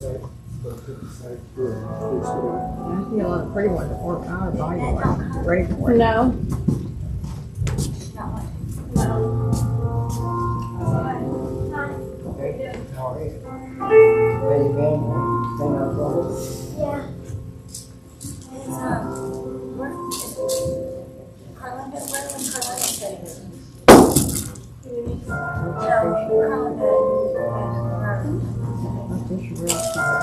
I see a lot of pretty ones at work. I buy one. Ready for it. No. Okay. How are you? Where you been? Been out trouble? Yeah. It's, Carlinda, where was Carlinda sitting? I think you're real sorry.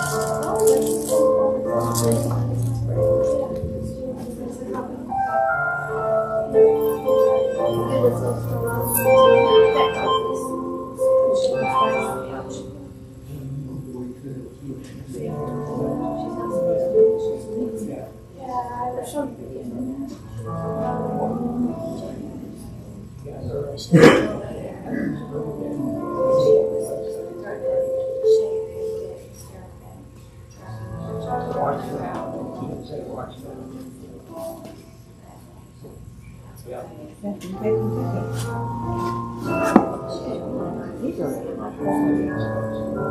Watch that. Keep say watch that. Yeah. These are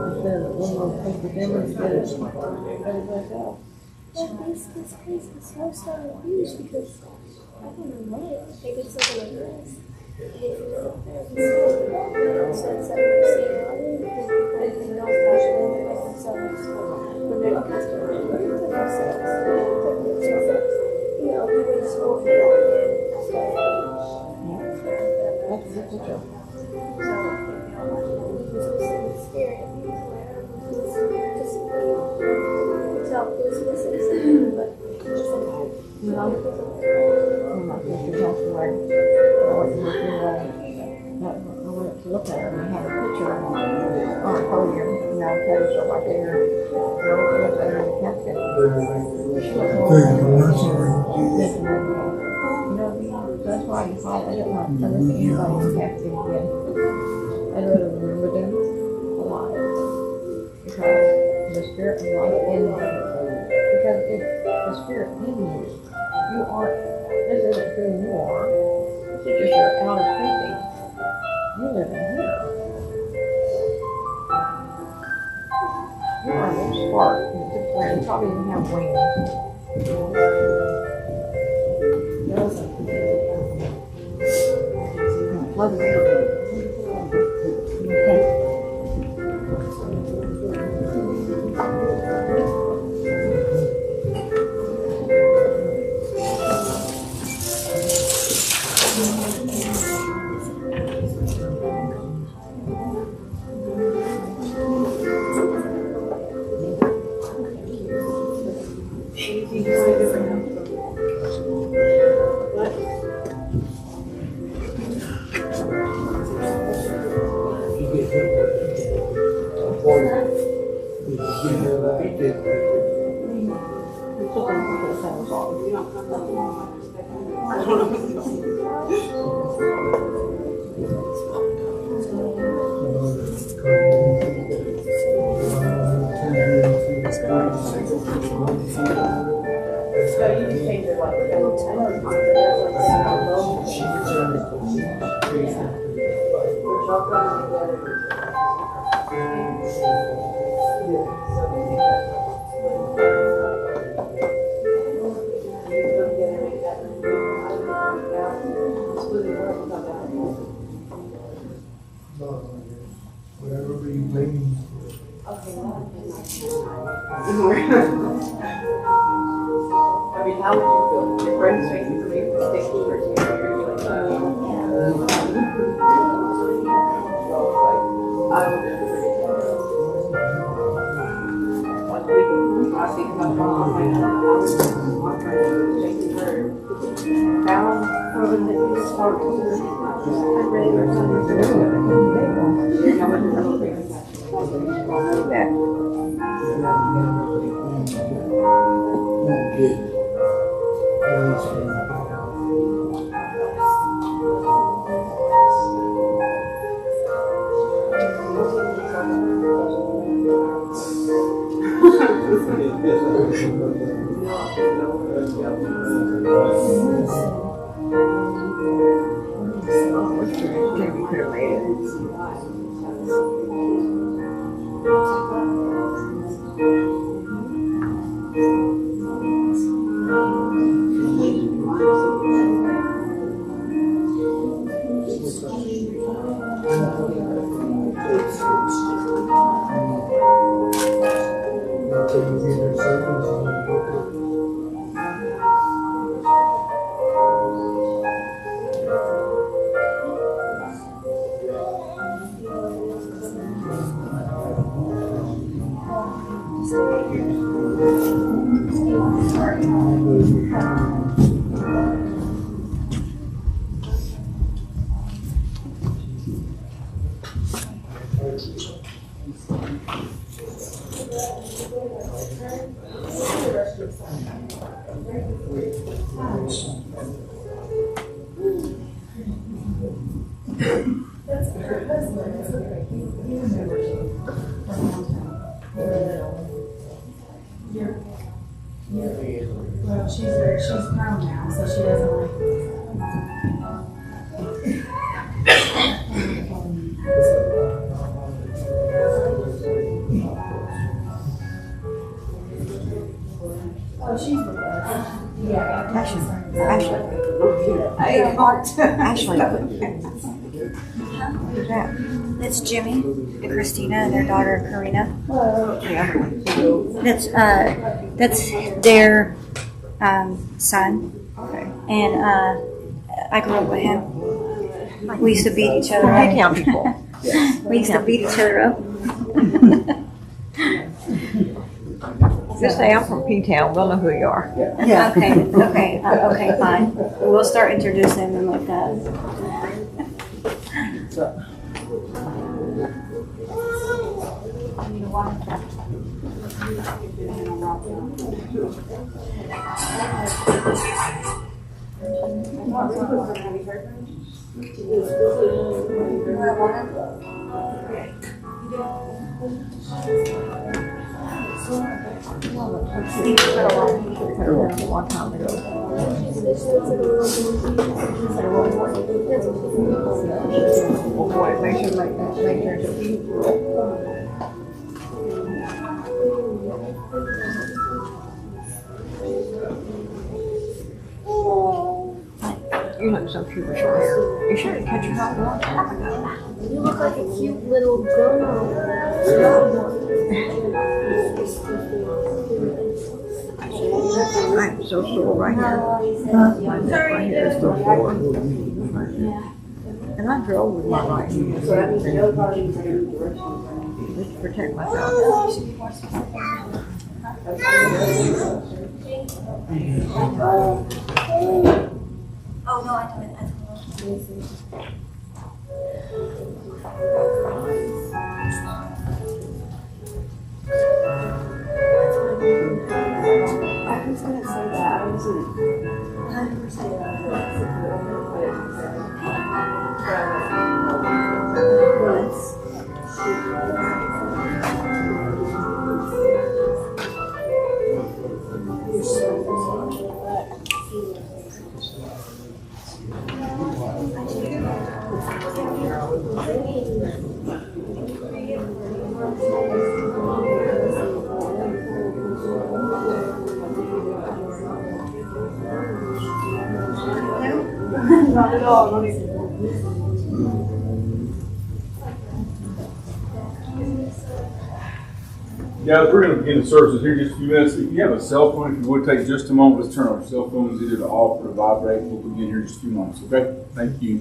instead of one little piece of them instead of everybody else. This place is so abused because I don't know what. I think it's like a dress. Look at her and I have a picture on the podium, you know, pedestal right there. And I look at her in the casket. You know, that's why I decided I didn't want to look at anybody in the casket again. I'd rather remember them alive. Because the spirit of life in them. Because if the spirit in you, you aren't, this isn't who you are. This is just your outer thinking. You live in here. You are a little spark. You probably even have wings. Whatever you bring. I mean, how would you feel? Your friends facing for me for 6 years, you're like, I would never forget that. 1 week, I think about mom, I'm trying to shake her. Now, proving that you just talk to her. I'm ready to Well, she's grown now, so she doesn't like. Oh, she's with us. Yeah. Ashley. Ashley. Who's that? That's Jimmy and Christina and their daughter Karina. Yeah. That's their son. Okay. And I grew up with him. We used to beat each other up. P-Town people. We used to beat each other up. Just say I'm from P-Town, we'll know who you are. Yeah. Okay, fine. We'll start introducing them like that. One time ago. Boy, make sure make her into a You look so cute with your hair. You sure you cut your hair long time ago? You look like a cute little girl. I'm so sore right here. My neck right here is so sore. And I drove with my right hand. Just to protect myself. Oh no, I don't. I was gonna say that. I wasn't 100%. Not at all. Not even. Yeah, we're going to begin the services here in just a few minutes. If you have a cell phone, if you would take just a moment, let's turn our cell phones either to off or to vibrate. We'll begin here in just a few moments, okay? Thank you.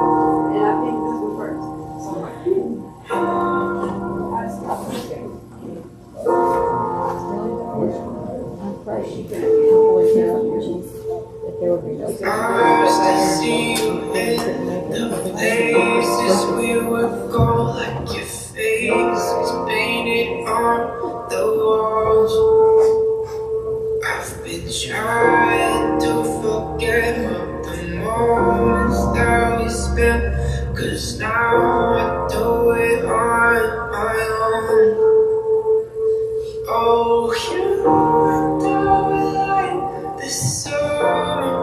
And I think this one first. I'm afraid she could always tell that there would be no I see you in the places we would go, like your face is painted on the walls. I've been trying to forget the moments that we spent, 'cause now I do it on my own. Oh, you do it like the summer,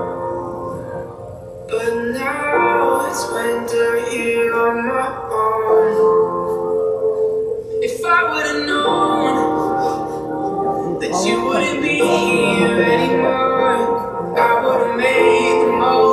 but now it's winter here on my own. If I would've known that you wouldn't be here anymore, I would've made the most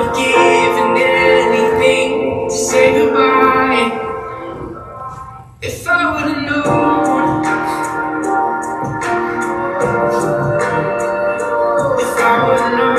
have given anything to say goodbye. If I would've known, if I would've known,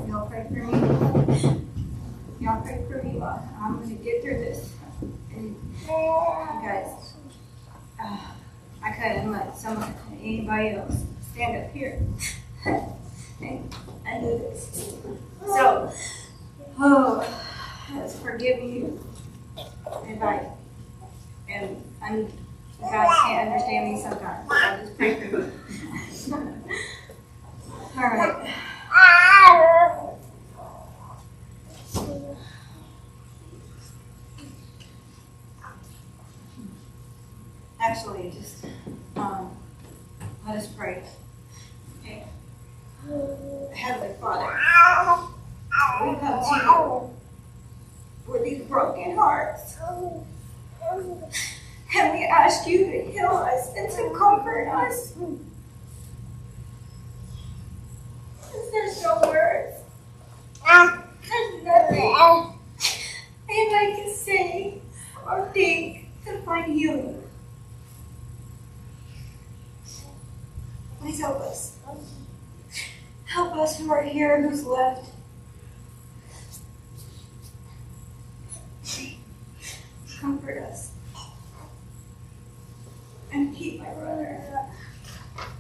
Y'all pray for me. Y'all pray for me. I'm gonna get through this. And you guys, I couldn't let anybody else stand up here and do this. So, let's forgive you if and you guys can't understand me sometimes. I'll just pray for you. All right. Actually, just let us pray. Okay. Heavenly Father, we come to you with these broken hearts, and we ask you to heal us and to comfort us. There's no words. There's nothing anybody can say or think to find healing. Please help us. Help us who are here, who's left. Comfort us. And keep my brother.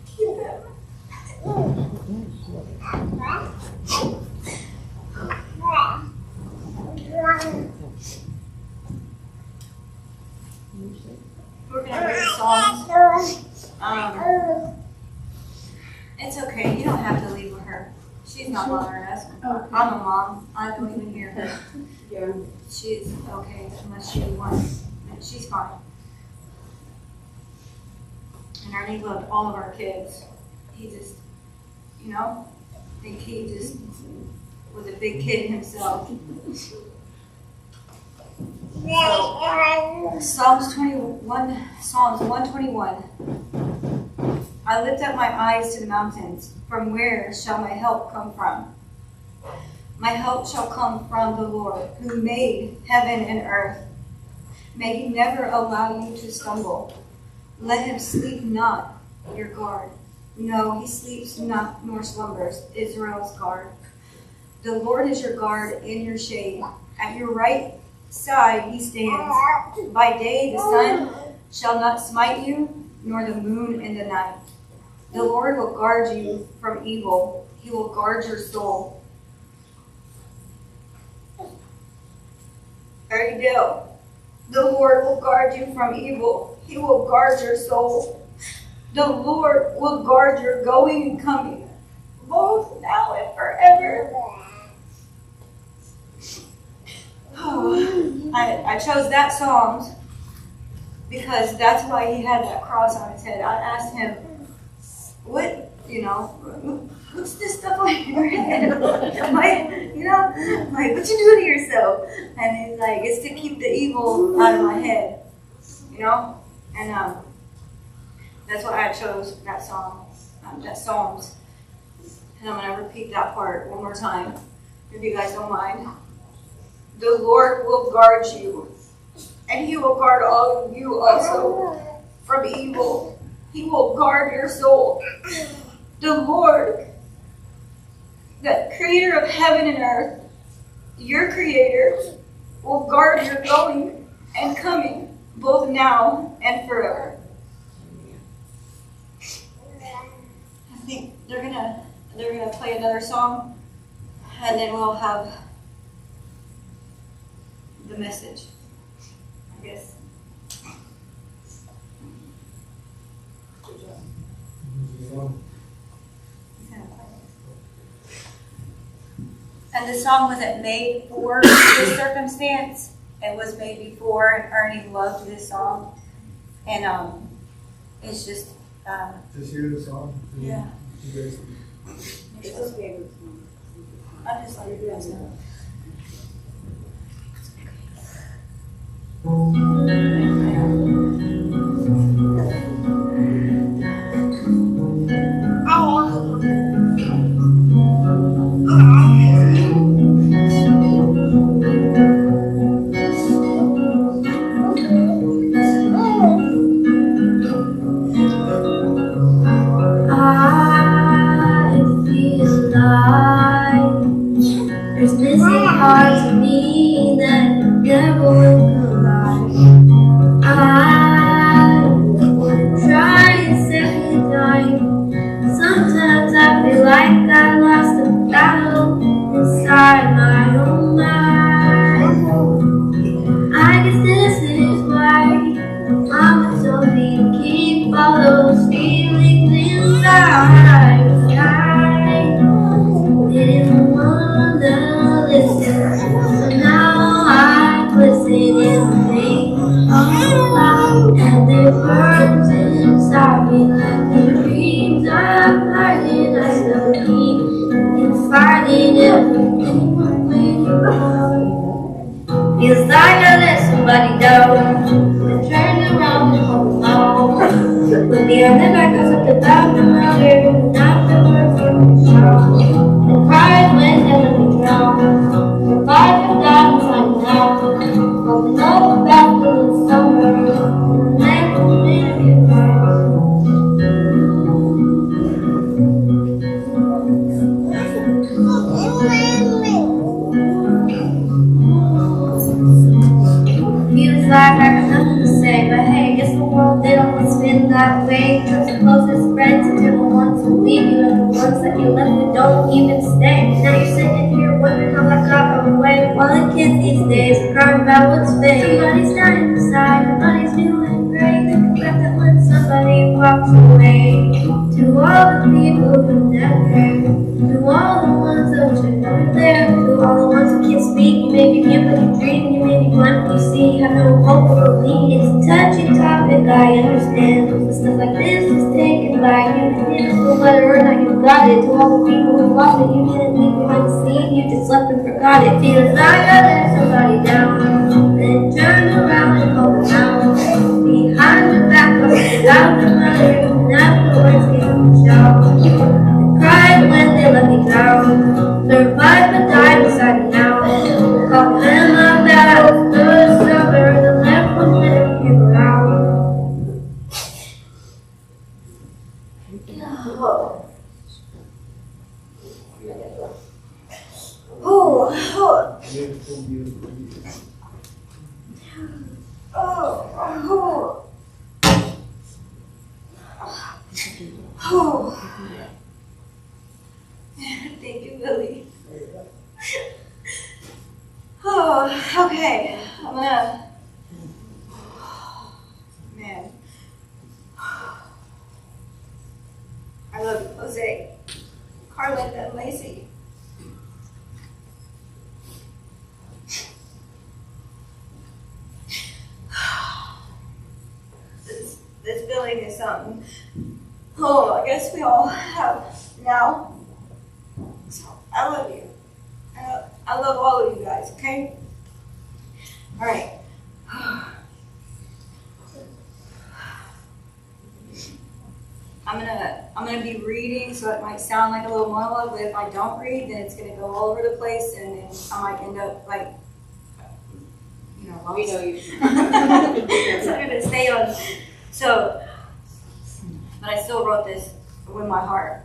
Keep him. We're gonna read songs. It's okay. You don't have to leave with her. She's not bothering us. Okay. I'm a mom. I don't even hear her. Yeah. She's okay unless she wants. She's fine. And Ernie loved all of our kids. He just, I think he just was a big kid himself. Psalms 121. I lift up my eyes to the mountains. From where shall my help come from? My help shall come from the Lord, who made heaven and earth. May he never allow you to stumble. Let him sleep not, your guard. No, he sleeps not nor slumbers, Israel's guard. The Lord is your guard and your shade. At your right side he stands. By day the sun shall not smite you, nor the moon in the night. The Lord will guard you from evil. He will guard your soul. There you go. The Lord will guard you from evil. He will guard your soul. The Lord will guard your going and coming, both now and forever. Oh, I chose that Psalms because that's why he had that cross on his head. I asked him, what's this stuff on your head? What you doing to yourself? And he's like, it's to keep the evil out of my head, And that's why I chose that song, that Psalms. And I'm going to repeat that part one more time, if you guys don't mind. The Lord will guard you, and he will guard all of you also from evil. He will guard your soul. The Lord, the creator of heaven and earth, your creator, will guard your going and coming, both now and forever. I think they're going to they're going to play another song, and then we'll have the message, I guess. And the song wasn't made for this circumstance. It was made before, and Ernie loved this song. And it's just... Just hear the song. Yeah. You guys It's okay. I'm just like you guys know. There's missing parts of me that never will collide. I wanna try a second time. Sometimes I feel like I lost a battle inside my own mind. I guess this is why Mama told me to keep all those feelings inside. I didn't wanna listen, so now I'm listening and think all loud, and it burns inside me like the dreams I'm hiding. I still keep fighting everything I'm waiting for. Feels like I let somebody down, and turned around and home alone. But behind the back I talked about my mother, and afterwards I went shout. And cried when they let me drown. Survived and died inside now. Falling up about the summer, and never made a few times. Feels like I got nothing to say, but hey, guess the world did always feel that way. Trust the closest friends until the ones who leave you, and the ones that you left who don't even stay. Now you're sitting here wondering how I got away. While the kids these days are crying about what's fake. Somebody's dying inside, somebody's doing great. They forgot that when somebody walks away. To all the people who never cared, to all the ones that wish they were there, to all the ones who can't speak, you may be mute but you dream, you may be blind but you see, have no hope or belief. It's a touchy topic, I understand, but stuff like this is taken by you, so whether or not you got it, to all the people who lost it, you didn't leave behind the scene, you just left and forgot it. Feels like I let somebody down, then turned around and hold down. Behind your back, I was out the mother, and afterwards gave a shout. I cried when they let me down. Survived but died beside me now. Called them my bad, the summer, the left one never came around. Thank you, Billy. Oh, okay. I'm gonna. Man. I love you, Jose, Carlinda, and Lacey. This feeling is something. Oh, I guess we all have now. So, I love you. I love all of you guys, okay? All right. I'm gonna be reading, so it might sound like a little monologue, but if I don't read, then it's gonna go all over the place, and then I might end up like, you know, We know you. so I'm gonna stay on. So, but I still wrote this with my heart.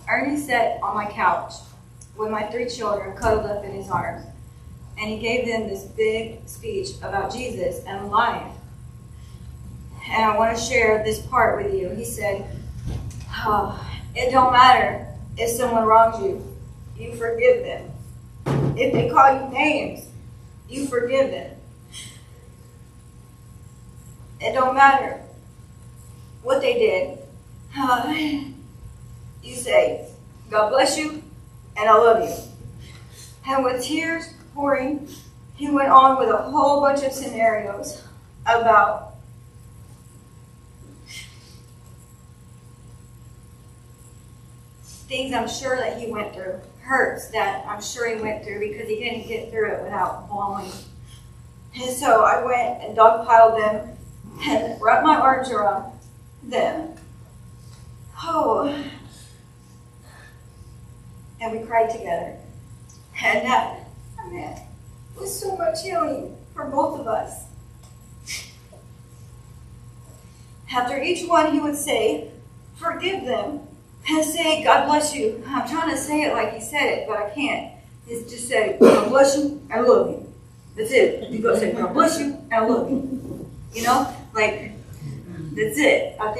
Ernie sat on my couch with my 3 children cuddled up in his arms, and he gave them this big speech about Jesus and life. And I want to share this part with you. He said, oh, it don't matter If someone wrongs you, you forgive them. If they call you names, you forgive them. It don't matter what they did. You say, God bless you, and I love you. And with tears pouring, he went on with a whole bunch of scenarios about things I'm sure that he went through, hurts that I'm sure he went through because he didn't get through it without bawling. And so I went and dogpiled them and wrapped my arms around them. Oh. And we cried together. And that, man, was so much healing for both of us. After each one, he would say, forgive them, and say, God bless you. I'm trying to say it like he said it, but I can't. It's just say, God bless you, I love you. That's it. You go say, God bless you, and I love you. You know, like, that's it. I'm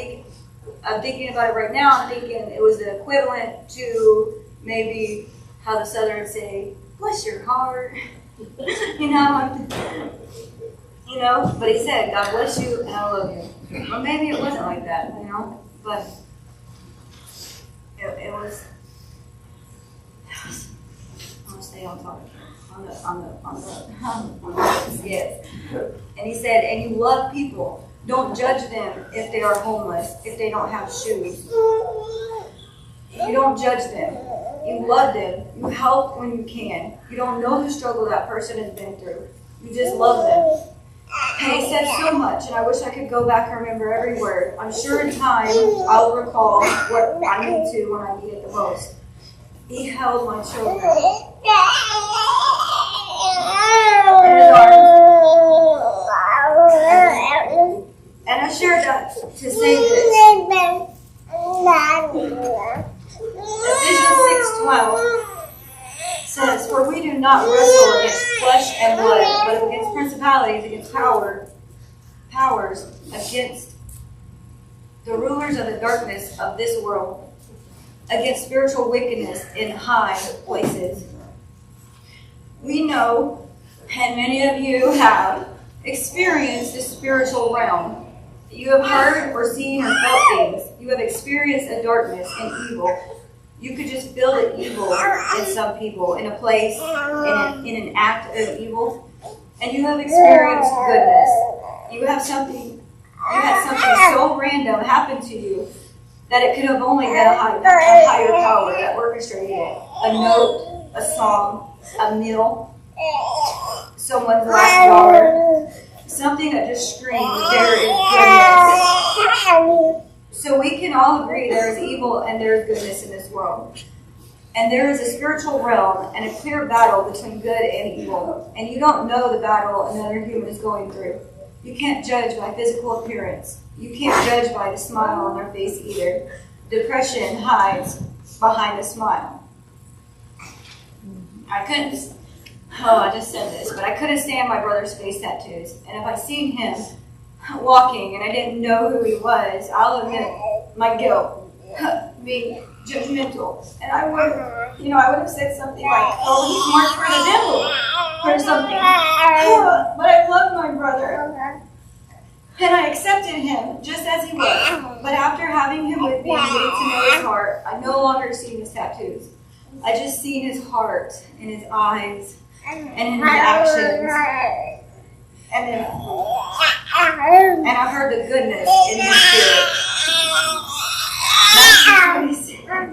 thinking about it right now. I'm thinking it was the equivalent to maybe how the Southerners say, bless your heart. You know, but he said, God bless you, and I love you. Or maybe it wasn't like that, you know, but it was. I'm gonna stay on topic. On the yes. And he said, and you love people. Don't judge them if they are homeless, if they don't have shoes. You don't judge them. You love them. You help when you can. You don't know the struggle that person has been through. You just love them. And he said so much, and I wish I could go back and remember every word. I'm sure in time I'll recall what I need to when I need it the most. He held my children in his arms. And I shared that to say this. Ephesians 6:12 says, for we do not wrestle against flesh and blood, but against principalities, against powers, against the rulers of the darkness of this world, against spiritual wickedness in high places. We know, and many of you have experienced the spiritual realm. You have heard or seen or felt things. You have experienced a darkness and evil. You could just feel the evil in some people, in a place, in an act of evil. And you have experienced goodness. You had something so random happen to you that it could have only been a higher power that orchestrated it. A note, a song, a meal, someone's last dollar. Something that just screams, there is goodness. So we can all agree there is evil and there is goodness in this world. And there is a spiritual realm and a clear battle between good and evil. And you don't know the battle another human is going through. You can't judge by physical appearance. You can't judge by the smile on their face either. Depression hides behind a smile. I just said this, but I couldn't stand my brother's face tattoos. And if I seen him walking and I didn't know who he was, I'll admit my guilt, being judgmental. And I would have said something like, oh, he's marked for the devil, or something. But I loved my brother. And I accepted him just as he was. But after having him with me and getting to know his heart, I no longer seen his tattoos. I just seen his heart in his eyes and in his actions. And I heard the goodness in his spirit.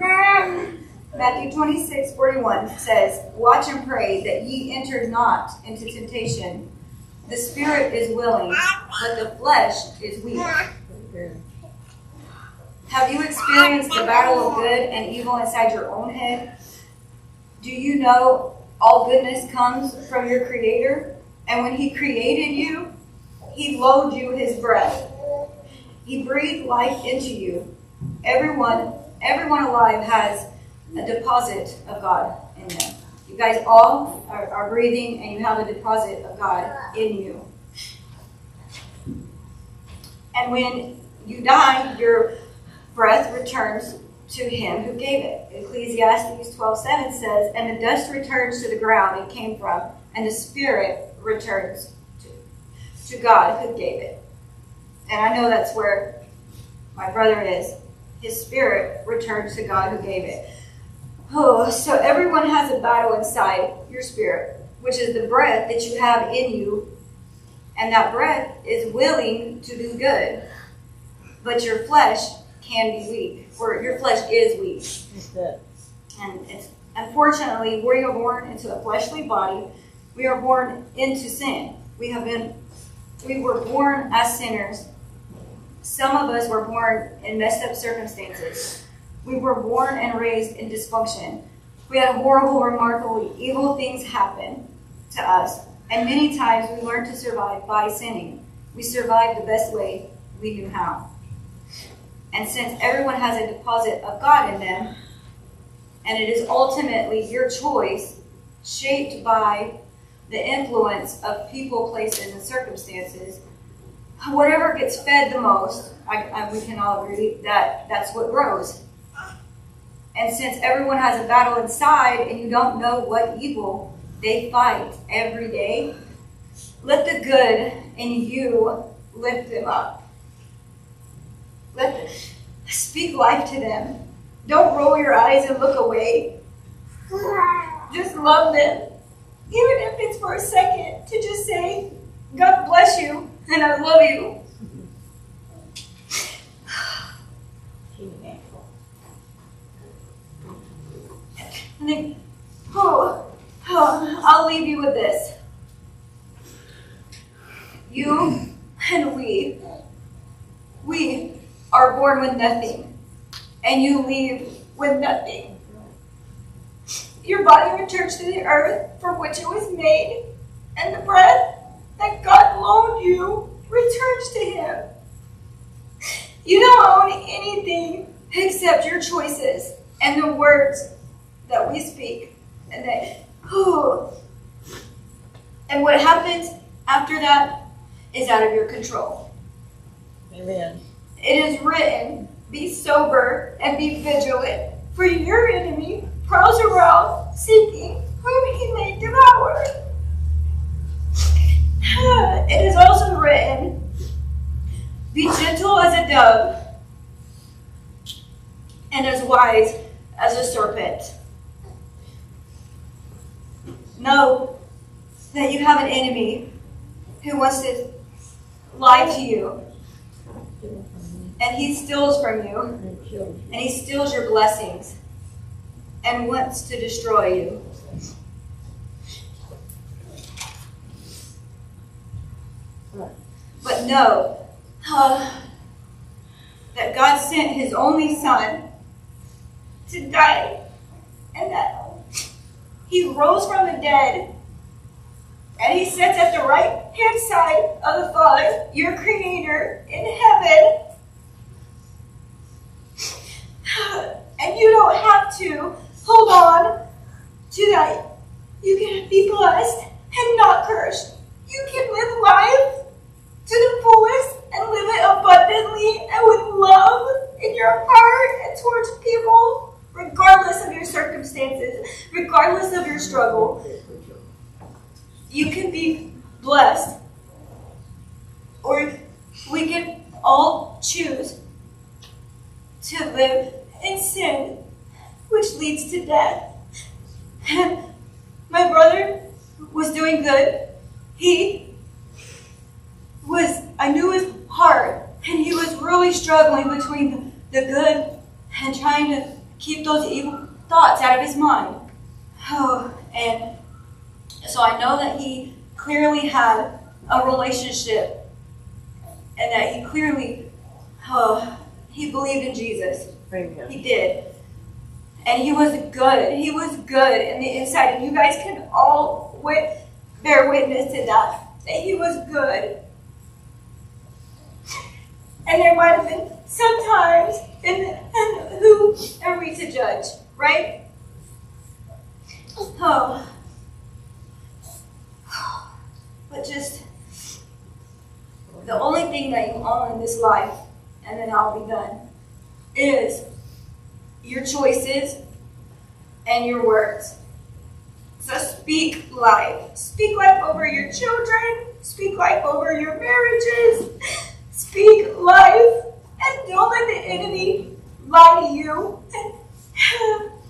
Matthew 26:41 says, watch and pray that ye enter not into temptation. The spirit is willing, but the flesh is weak. Have you experienced the battle of good and evil inside your own head? Do you know all goodness comes from your Creator? And when He created you, He loaned you His breath. He breathed life into you. Everyone alive has a deposit of God in them. You guys all are breathing and you have a deposit of God in you. And when you die, your breath returns to him who gave it. Ecclesiastes 12:7 says, and the dust returns to the ground it came from, and the spirit returns to God who gave it. And I know that's where my brother is. His spirit returns to God who gave it. Oh, so everyone has a battle inside your spirit, which is the breath that you have in you. And that breath is willing to do good. But your flesh can be weak, or your flesh is weak. That's it. And it's unfortunately, we are born into a fleshly body. We are born into sin. We were born as sinners. Some of us were born in messed up circumstances. We were born and raised in dysfunction. We had horrible, remarkably evil things happen to us. And many times we learned to survive by sinning. We survived the best way we knew how. And since everyone has a deposit of God in them, and it is ultimately your choice, shaped by the influence of people, places, and circumstances, whatever gets fed the most, we can all agree that that's what grows. And since everyone has a battle inside and you don't know what evil they fight every day, let the good in you lift them up. Speak life to them. Don't roll your eyes and look away. Just love them. Even if it's for a second, to just say, God bless you, and I love you. And then, I'll leave you with this. You and we are born with nothing, and you leave with nothing. Your body returns to the earth from which it was made, and the breath that God loaned you returns to him. You don't own anything except your choices and the words that we speak. And what happens after that is out of your control. Amen. It is written, be sober and be vigilant, for your enemy prowls around seeking whom he may devour. It is also written, be gentle as a dove and as wise as a serpent. Know that you have an enemy who wants to lie to you. And he steals from you. And he steals your blessings. And wants to destroy you. But know that God sent his only son to die. And that he rose from the dead. And he sits at the right hand side of the Father, your creator, in heaven. And you don't have to hold on to that. You can be blessed and not cursed. You can live life to the fullest and live it abundantly and with love in your heart and towards people, regardless of your circumstances, regardless of your struggle. You can be blessed. Or we can all choose to live in sin, which leads to death. And my brother was doing good. I knew his heart, and he was really struggling between the good and trying to keep those evil thoughts out of his mind. And so I know that he clearly had a relationship, and that he clearly, he believed in Jesus. Amen. He did. And he was good. He was good in the inside. And you guys can all bear witness to that he was good. And there might have been some times, and who are we to judge, right? But just the only thing that you own in this life, and then I'll be done, is your choices and your words. So speak life. Speak life over your children. Speak life over your marriages. Speak life. And don't let the enemy lie to you.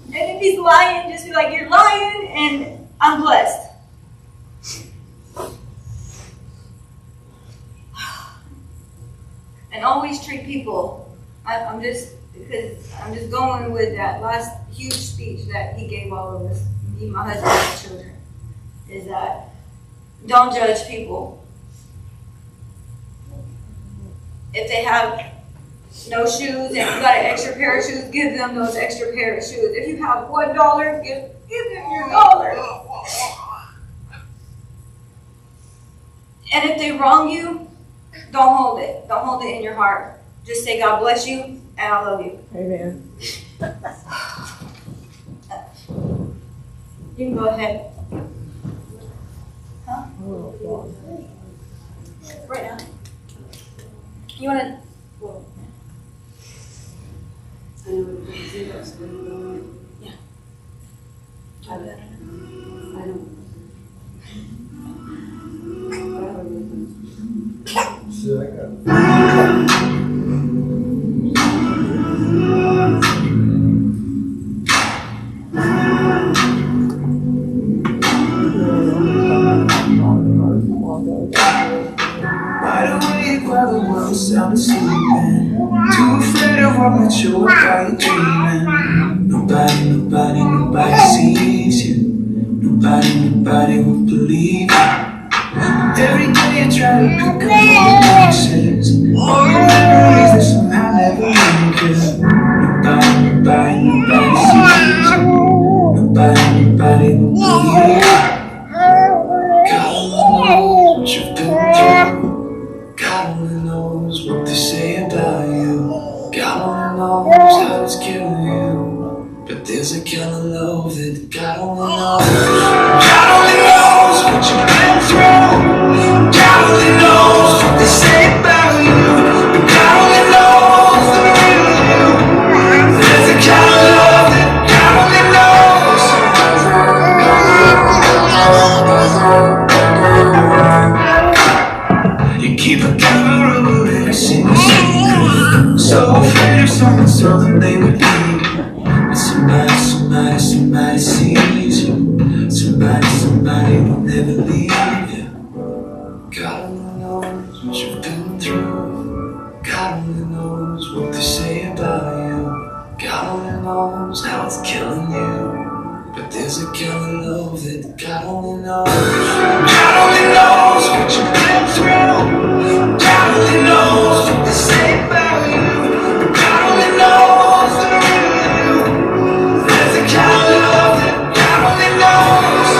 And if he's lying, just be like, you're lying and I'm blessed. And always treat people. I'm just going with that last huge speech that he gave all of us, me, my husband, and my children, is that don't judge people. If they have no shoes and you got an extra pair of shoes, give them those extra pair of shoes. If you have $1, give them your $1. And if they wrong you, don't hold it. Don't hold it in your heart. Just say, God bless you, and I love you. Amen. You can go ahead. Huh? Right now. You want to? I know we can see what's going on. Yeah. I don't. See, I got Wide awake while the world's sound asleeping. Too afraid of what might show up while you're dreaming. Nobody sees you. Nobody will believe you. Every day you try to pick up all the pieces, all your memories that somehow never make it. Nobody sees you. Nobody will believe you. God only knows what you've been through. God only knows what they say about you. God only knows how it's killing you. But there's a kind of love that God only knows. God only knows what you've been through. God only knows what they say about you. But God only knows the real you. There's a kind of love that God only knows. You keep a camera over every single secret. So afraid of something they would be. But somebody sees you. Somebody will never leave you. God only knows what you've been through. God only knows what they say about you. God only knows how it's killing you. But there's a kind of love that God only knows. God only knows what you've been through. God only knows what they say about you. God only knows the real you. There's a kind of love that God only knows.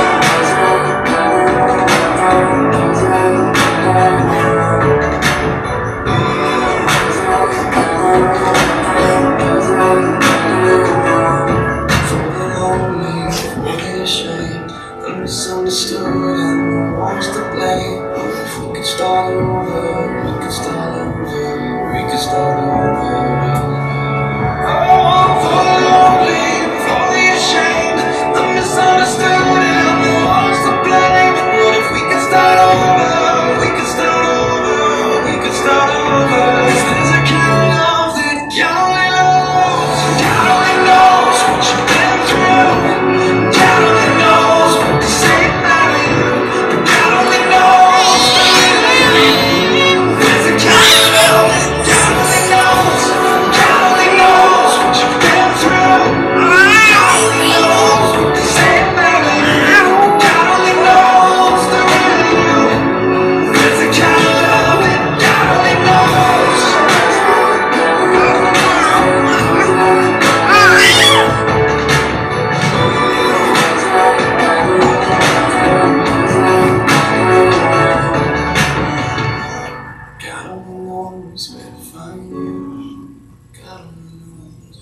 For the lonely, for the ashamed, the misunderstood and the ones to blame. If we could start over, we could start over, we could start over. Oh, for the lonely, for the ashamed, the misunderstood and the ones to blame. What if we could start over, we could start over, we could start over. There's a kind of love that God only knows. God only knows what you've been through. God only knows what they say about you. God only knows the real you. There's a kind of love that God only knows. God only knows what you've been through. God only knows what they say about you. God only knows the real you. There's a kind of love that God only knows. God only knows where to find you. God only knows.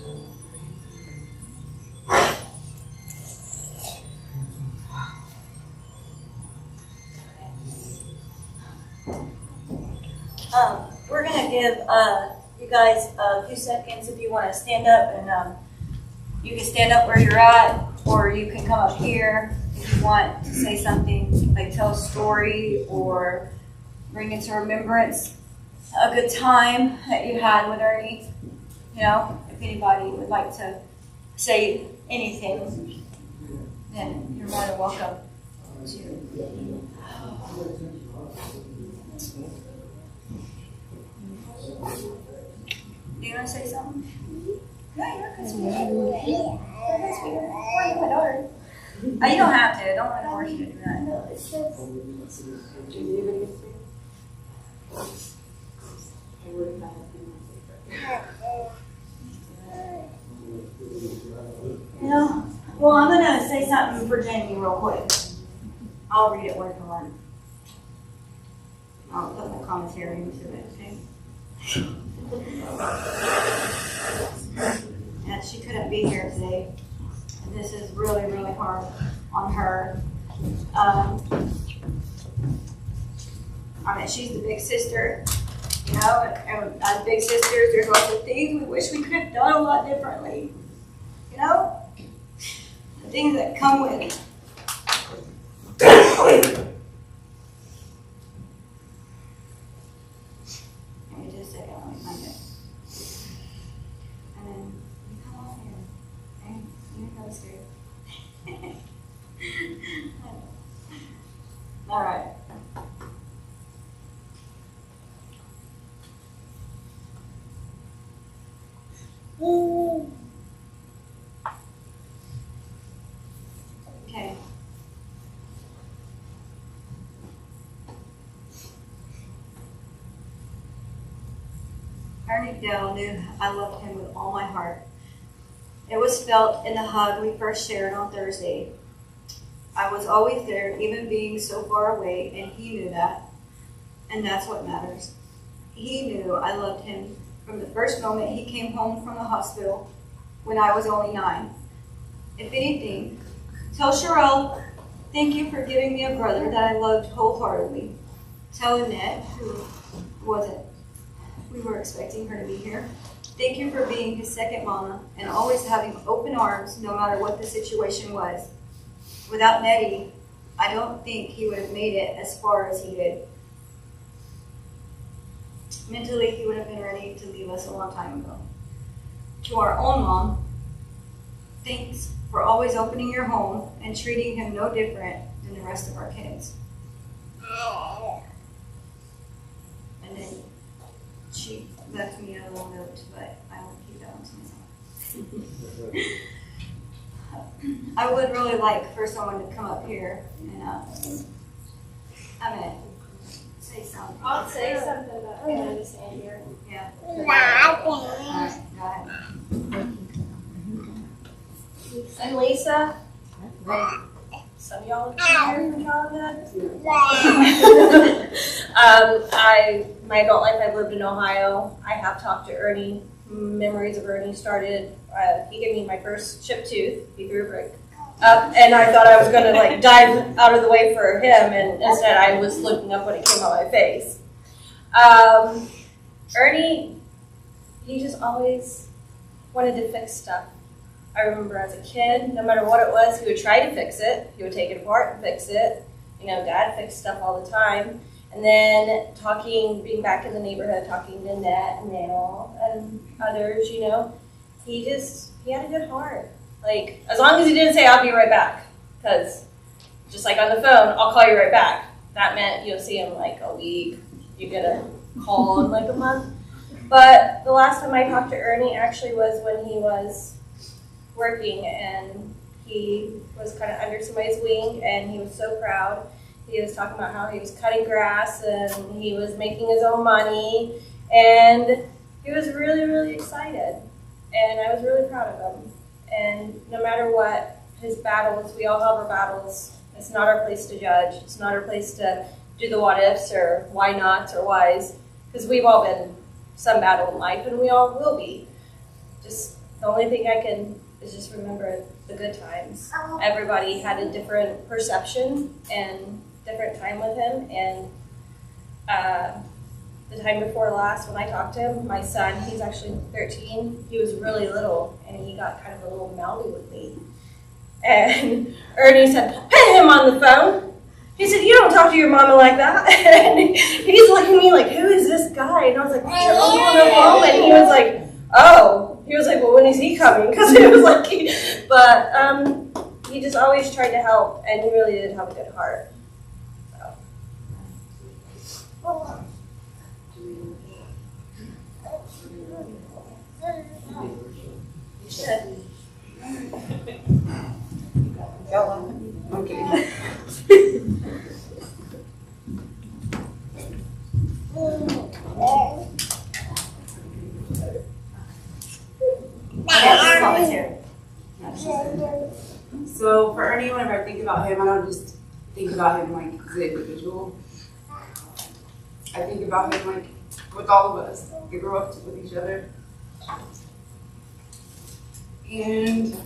We're going to give you guys a few seconds if you want to stand up and You can stand up where you're at, or you can come up here if you want to say something, like tell a story or bring into remembrance a good time that you had with Ernie. You know, if anybody would like to say anything, then you're more than welcome to. Do you want to say something? Yeah, you're good, sweetheart. You're good, sweetheart. Why are you my daughter? Oh, you don't have to. Don't want to force you to do that. No, it's just. Yeah. Well, I'm going to say something for Jamie real quick. I'll read it word for word. I'll put my commentary into it, okay? Yeah, she couldn't be here today. And this is really, really hard on her. I mean, she's the big sister, you know, and as big sisters, there's lots of things we wish we could have done a lot differently, you know? The things that come with it. Give me just a second, let me find it. And then you come on here, okay? You can go straight. All right. Okay. Ernie Dell knew I loved him with all my heart. It was felt in the hug we first shared on Thursday. I was always there, even being so far away, and he knew that. And that's what matters. He knew I loved him from the first moment he came home from the hospital when I was only 9. If anything, tell Sherelle, thank you for giving me a brother that I loved wholeheartedly. Tell Annette, who wasn't, we were expecting her to be here. Thank you for being his second mama and always having open arms no matter what the situation was. Without Nettie, I don't think he would have made it as far as he did. Mentally, he would have been ready to leave us a long time ago. To our own mom, thanks for always opening your home and treating him no different than the rest of our kids. And then she left me a little note, but I won't keep that one to myself. I would really like for someone to come up here and I'm gonna say something. I'll say something about Hannah to stand here. Yeah. All right, go ahead. And Lisa, some of y'all have been here from childhood. My adult life, I've lived in Ohio. I have talked to Ernie. Memories of Ernie started, he gave me my first chipped tooth. He threw a brick up, and I thought I was going to like dive out of the way for him, and instead I was looking up when it came out my face. Ernie, he just always wanted to fix stuff. I remember as a kid, no matter what it was, he would try to fix it. He would take it apart and fix it. You know, Dad fixed stuff all the time. And then being back in the neighborhood, talking to Nat and Nell and others, you know, he had a good heart. Like, as long as he didn't say, I'll be right back. Because just like on the phone, I'll call you right back. That meant you'll see him like a week. You get a call in like a month. But the last time I talked to Ernie actually was when he was working and he was kind of under somebody's wing and he was so proud. He was talking about how he was cutting grass and he was making his own money and he was really, really excited. And I was really proud of him. And no matter what, his battles, we all have our battles. It's not our place to judge. It's not our place to do the what ifs or why nots or whys, because we've all been some battle in life and we all will be. Just the only thing I can is just remember the good times. Everybody had a different perception and different time with him, and the time before last when I talked to him, my son, he's actually 13, he was really little and he got kind of a little mouthy with me. And Ernie said, "Put him on the phone." He said, "You don't talk to your mama like that." And he's looking at me like, "Who is this guy?" And I was like, "Your uncle in Oklahoma." And he was like, "Oh." He was like, "Well, when is he coming?" Because it was like, he just always tried to help, and he really did have a good heart. So. You should. Okay. So for Ernie, whenever I think about him, I don't just think about him like as an individual. I think about him like with all of us. We grew up with each other. And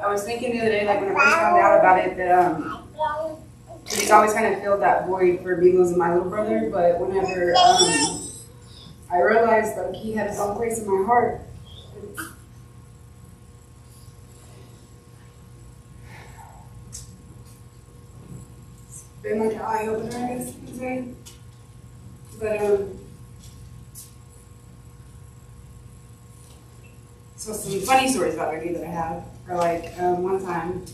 I was thinking the other day, like when I first found out about it, that he's always kind of filled that void for me losing my little brother. But whenever I realized like he had his own place in my heart, it's been like an eye opener, I guess you could say. But so some funny stories about Ernie that I have are like one time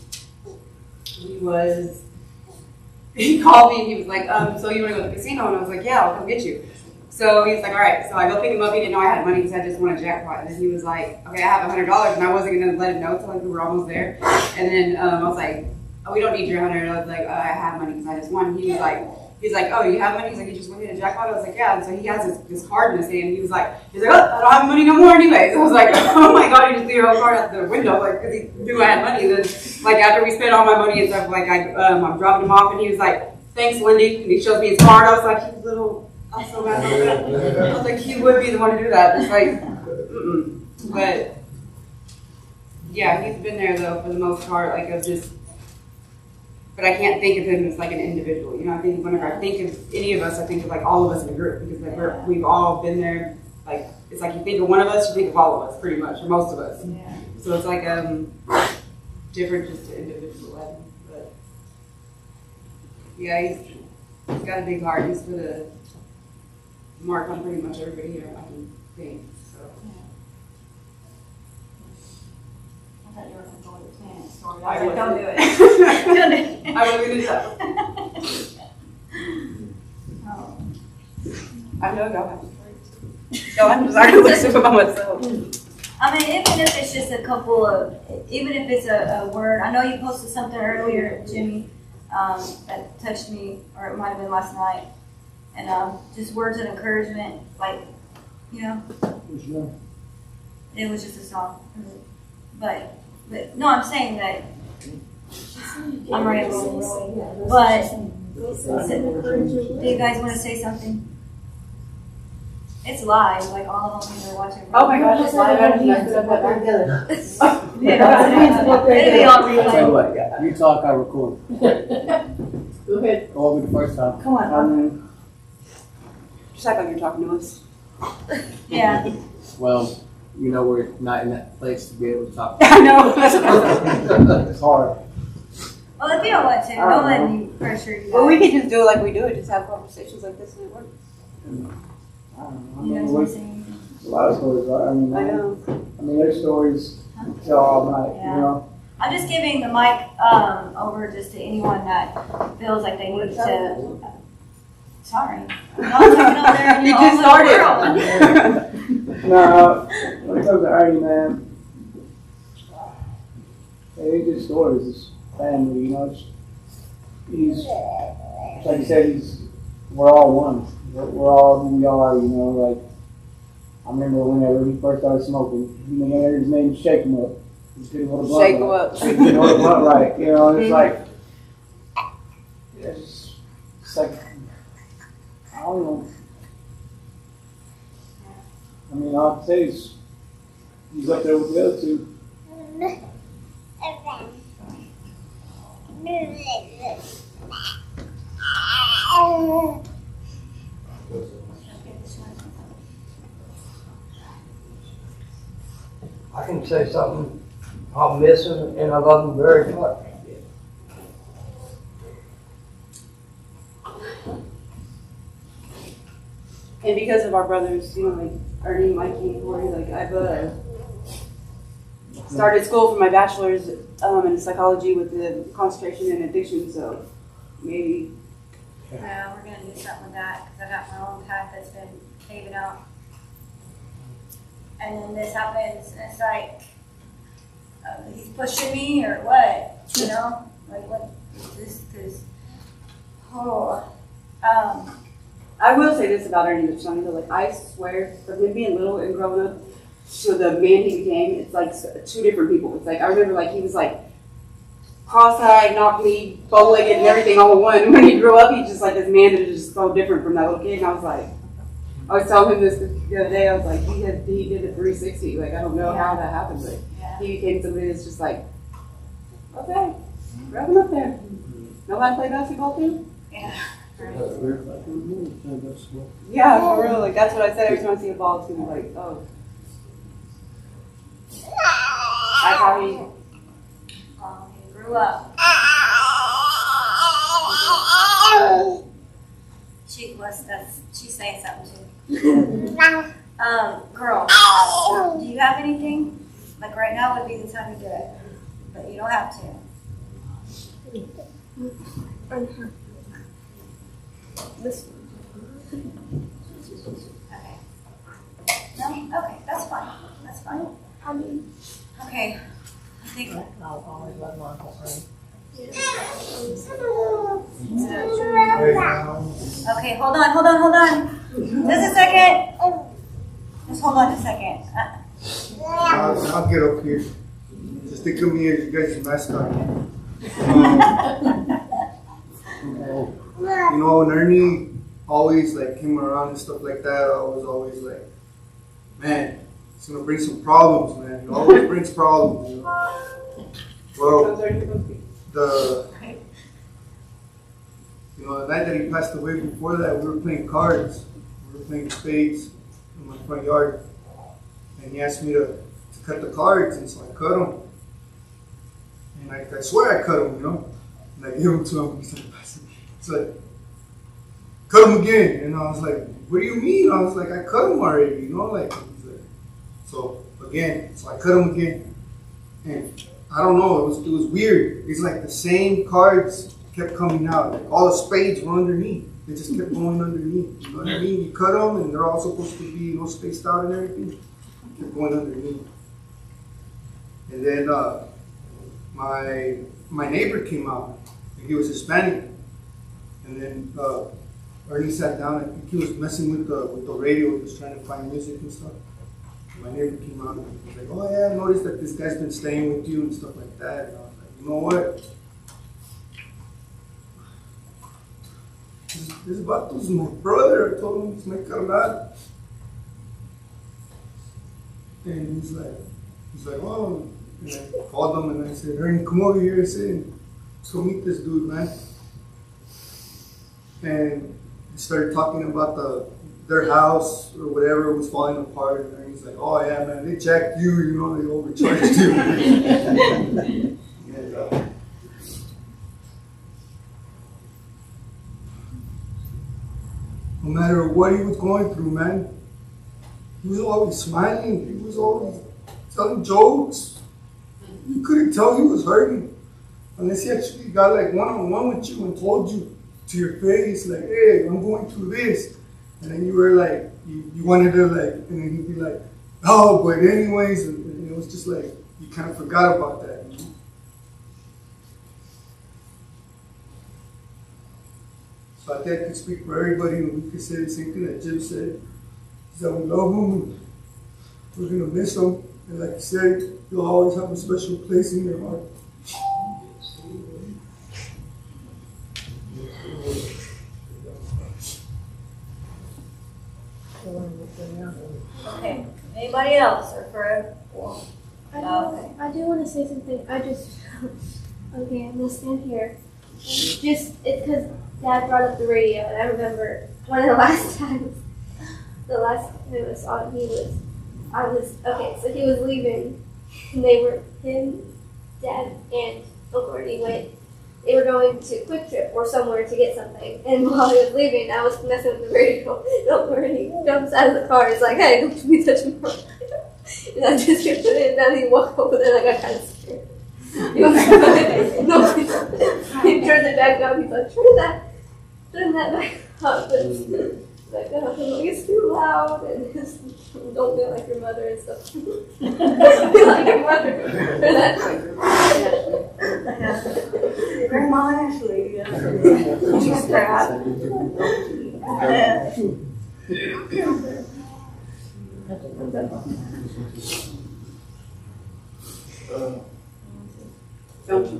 he called me and he was like, so you want to go to the casino? And I was like, yeah, I'll come get you. So he was like, all right. So I go pick him up. He didn't know I had money because I just won a jackpot. And then he was like, okay, I have $100. And I wasn't going to let him know until like we were almost there. And then I was like, oh, we don't need your 100. I was like, I have money because I just won. He was like, oh, you have money? He's like, you just won a jackpot? I was like, yeah. And so he has this card in his hand. He was like, oh, I don't have money no more anyways. I was like, oh my God, he just threw your whole card out the window, like, because he knew I had money. Then, like, after we spent all my money and stuff, like, I'm dropping him off, and he was like, thanks, Lindy. And he shows me his card. I was like, you little, I'm so bad about that. I was like, he would be the one to do that. It's like, But, yeah, he's been there, though, for the most part, like, of just, but I can't think of him as like an individual. You know, I think whenever I think of any of us, I think of like all of us in a group because like we've all been there. Like it's like you think of one of us, you think of all of us, pretty much, or most of us. Yeah. So it's like different, just to individual level. But yeah, he's got a big heart. He's put a mark on pretty much everybody here, I can think. So. I thought you were going to go with the planet story. I was like, don't do it. Don't do it. I wasn't going to do that. I know y'all have stories. No, I'm sorry to listen about myself. I mean, even if it's just a couple of, even if it's a word. I know you posted something earlier, Jimmy, that touched me, or it might have been last night. And just words of encouragement, like, you know. Sure. It was just a song. But no, I'm saying that I'm rambling. But do you guys want to say something? It's live, like all of them when they're watching. Oh my gosh, it's live. I didn't put that back together. It'll be all replay. Tell you what, you talk, I record. Go ahead. Go over the first time. Come on. Just act like you're talking to us. Yeah. Well, you know we're not in that place to be able to talk. I know. It's hard. Well, if you don't want to, don't let me pressure you. Well, we can just do it like we do it. Just have conversations like this and it works. I don't know. You guys want to say anything? A lot of stories, right? I know. I mean, there's stories to tell all night, Yeah. you know? I'm just giving the mic over just to anyone that feels like they need to. Sorry. No, I'm talking over there. You just started. No, when it comes to Ernie, man, it ain't just stories, it's family, you know? He's, like you said, we're all one. We're all who we are, you know, like, I remember whenever he first started smoking, you know, his name was Shake Him Up. Shake him up. Shake him up, right, you know, it's like, it's like, I don't know. I mean, all I can say is, he's up there with the other two. say something, I'll miss him, and I love him very much. And because of our brothers, you know, like Ernie, Mikey, and Corey, like I've started school for my bachelor's in psychology with the concentration and addiction. So maybe. Yeah, we're gonna do something with that because I got my own path that's been caving out. And then this happens, and it's like he's pushing me or what? You know, like what is this? Because I will say this about Ernie that's funny though. Like I swear, from him being little and growing up to the man he became, it's like two different people. It's like I remember like he was like cross-eyed, knock-kneed, bow-legged, and everything all in one. When he grew up, he's just like this man that is just so different from that little kid. And I was telling him this the other day. I was like, he did a 360. Like I don't know how that happened, but he became somebody that's just like, okay, grab him up there. Know how to play basketball too? yeah. Yeah, for real. Like that's what I said every time I see a ball. It's gonna be like, oh. That's how he. He grew up. She's saying something too. Girl, do you have anything? Like right now would be the time to do it, but you don't have to. Okay. No? Okay, that's fine. That's fine. Okay. I think. I'll always love my Uncle Ernie. Okay, hold on. Just a second. Just hold on a second. I'll get up here. Just think of me as you guys' mascot. You know, when Ernie always like came around and stuff like that, I was always like, man, it's gonna bring some problems, man. It always brings problems, you know. Well, the night that he passed away, before that, we were playing cards. We were playing spades in my front yard. And he asked me to cut the cards, and so I cut them. And I swear I cut them, you know. And I gave them to him. He's like, cut them again. And I was like, what do you mean? I was like, I cut them already, you know. Like, so again, so I cut them again. And I don't know, it was weird. It's like the same cards kept coming out. Like all the spades were underneath. They just kept going underneath. You know what I mean? You cut them, and they're all supposed to be, spaced out and everything. Kept going underneath. And then my neighbor came out. And he was Hispanic. And then Ernie sat down. I think he was messing with the radio. He was trying to find music and stuff. And my neighbor came out and he was like, oh yeah, I noticed that this guy's been staying with you and stuff like that. And I was like, you know what? This Bato's my brother. I told him he's my carnal. And he's like, oh. And I called him and I said, Ernie, come over here. I said, let's go meet this dude, man. And he started talking about their house or whatever was falling apart. And Ernie's like, oh yeah, man, they jacked you, they overcharged you. And, no matter what he was going through, man, he was always smiling. He was always telling jokes. You couldn't tell he was hurting unless he actually got like one-on-one with you and told you to your face, like, hey, I'm going through this. And then you were like, you wanted to like, and then he'd be like, oh, but anyways, and it was just like, you kind of forgot about that. So I think I could speak for everybody, and we could say the same thing that Jim said, is that we love him, and we're going to miss him. And like you said, you'll always have a special place in your heart. Okay. Anybody else? Or for I do want to say something. Okay, I'm gonna stand here. It's because Dad brought up the radio, and I remember one of the last times, the last time I saw him, so he was leaving, And they were, him, Dad, and Uncle Ernie they were going to Quick Trip or somewhere to get something. And while he was leaving, I was messing with the radio. And Uncle Ernie jumps out of the car and is like, hey, don't you be touching my radio. And I just kept putting it down and he walked over there and I got kind of scared. He was like, no, he turns it back up. He's like, turn that back up. And like, it's too loud and it's, don't be like your mother and stuff. Be like your mother. Grandma Ashley. Yeah. She's proud. Don't you?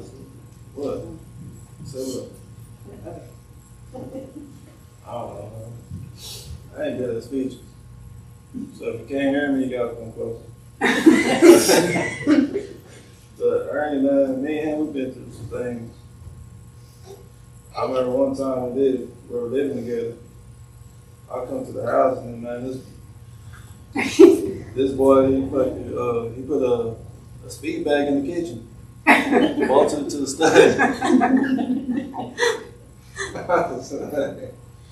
What? Say what? I don't know. I ain't good at speeches. So if you can't hear me, you gotta come closer. But Ernie, man, me and him, we've been through some things. I remember one time we were living together. I come to the house and man, this boy, he put a speed bag in the kitchen. Bolted it to the stage.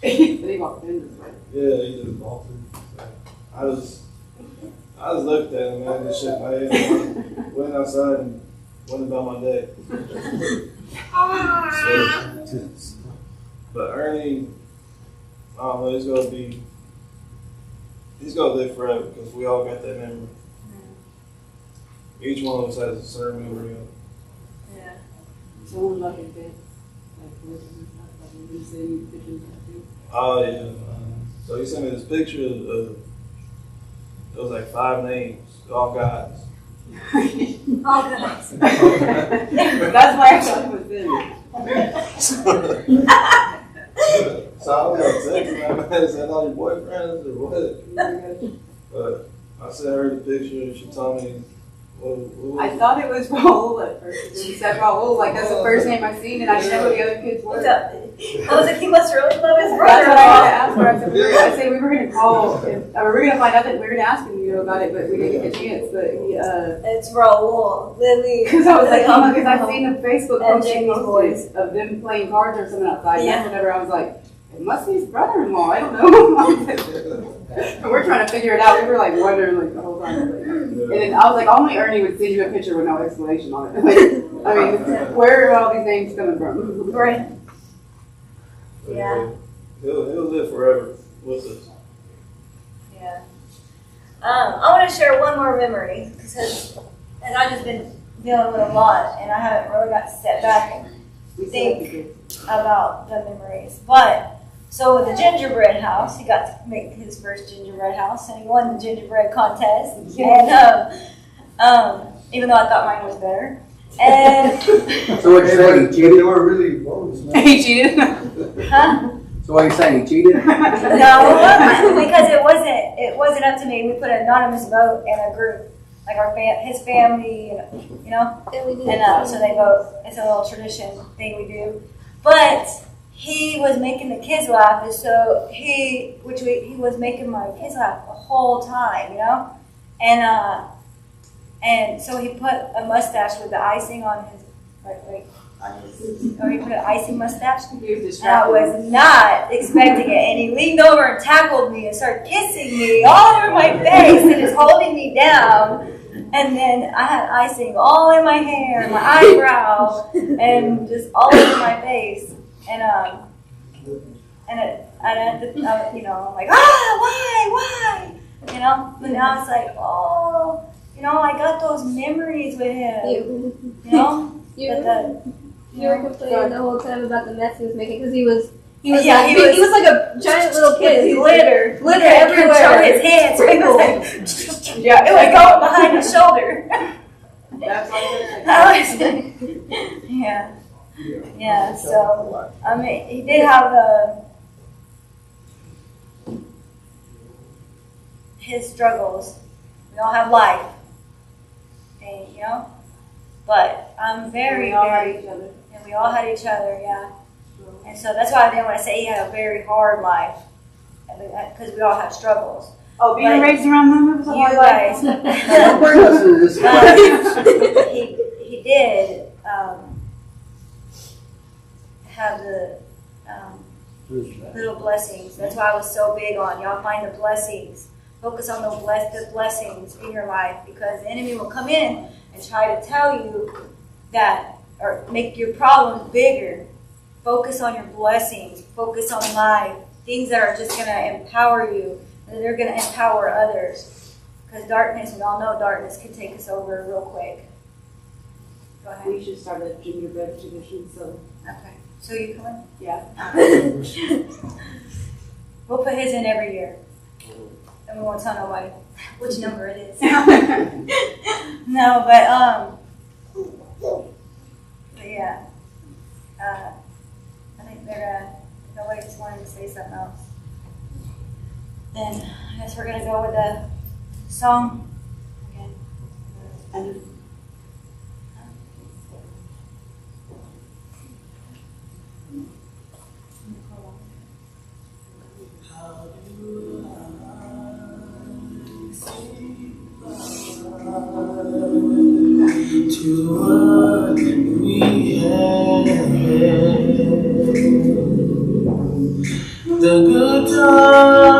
They walked in this way. Yeah, he just bolted it. I just looked at him, man, just shook my head, went outside and went about my day. But Ernie, I don't know, he's gonna live forever because we all got that memory. Each one of us has a certain memory of it. Yeah. Someone like a bit. Like you say you pictures too. Oh yeah. So he sent me this picture of it was like 5 names, all guys. All guys. That's why I thought it was them. So I was like, text him, man, is that all your boyfriends or what? But I sent her the picture and she told me what I thought it was Raul at first. He said Raul, like that's the first name I seen, and I didn't know who the other kids were. I was like, he must really love his That's brother. what I had to ask her. I said we were going to call, or we were going to find out that we were going to ask him, about it, but we didn't get a chance. But he, it's Raul, Lily. Because I was like, oh my goodness, I've seen the Facebook And posting Jamie's voice of them playing cards or something outside. Yeah. And whatever, I was like, it must be his brother-in-law. I don't know. And we're trying to figure it out. We were like wondering like the whole time. And then I was like, only Ernie would send you a picture with no explanation on it. Like, I mean, where are all these names coming from? Right. But Yeah. He'll live forever with us. Yeah. I want to share one more memory because I've just been dealing with a lot and I haven't really got to sit back and think about the memories. But so with the gingerbread house, he got to make his first gingerbread house and he won the gingerbread contest. And even though I thought mine was better. And So what you're saying, he cheated? They were really close, man. He cheated. huh? So what you're saying, he cheated? No, because it wasn't up to me. We put an anonymous vote in a group, like his family, and so they vote. It's a little tradition thing we do. But he was making the kids laugh, and so he was making my kids laugh the whole time, and so he put a mustache with the icing on his or he put an icing mustache. And I was not expecting it. And he leaned over and tackled me and started kissing me all over my face and just holding me down. And then I had icing all in my hair, my eyebrow, and just all over my face. And I'm like, why? But now it's like, oh, I got those memories with him. You were complaining the whole time about the mess he was making because he was he was like a giant little kid. He glitter everywhere. Show his hands. So he was like, yeah, it would go behind his shoulder. That's yeah. So I mean, he did have his struggles. We all have life, and but I'm very, very. And we all had each other, yeah. And so that's why I didn't want to say he had a very hard life, because we all have struggles. Oh, being raised around them was a You hard life. guys. Don't bring us into this. He did have the little blessings. That's why I was so big on y'all find the blessings. Focus on the blessings in your life, because the enemy will come in and try to tell you that, or make your problems bigger. Focus on your blessings. Focus on life. Things that are just going to empower you, and they're going to empower others. Because darkness, we all know darkness can take us over real quick. Go ahead. We should start a gingerbread tradition, so. Okay. So you coming? Yeah. We'll put his in every year. And we won't tell nobody which number it is. No, but yeah. I think they're nobody just wanted to say something else. Then I guess we're gonna go with the song again. To what we had, the good times.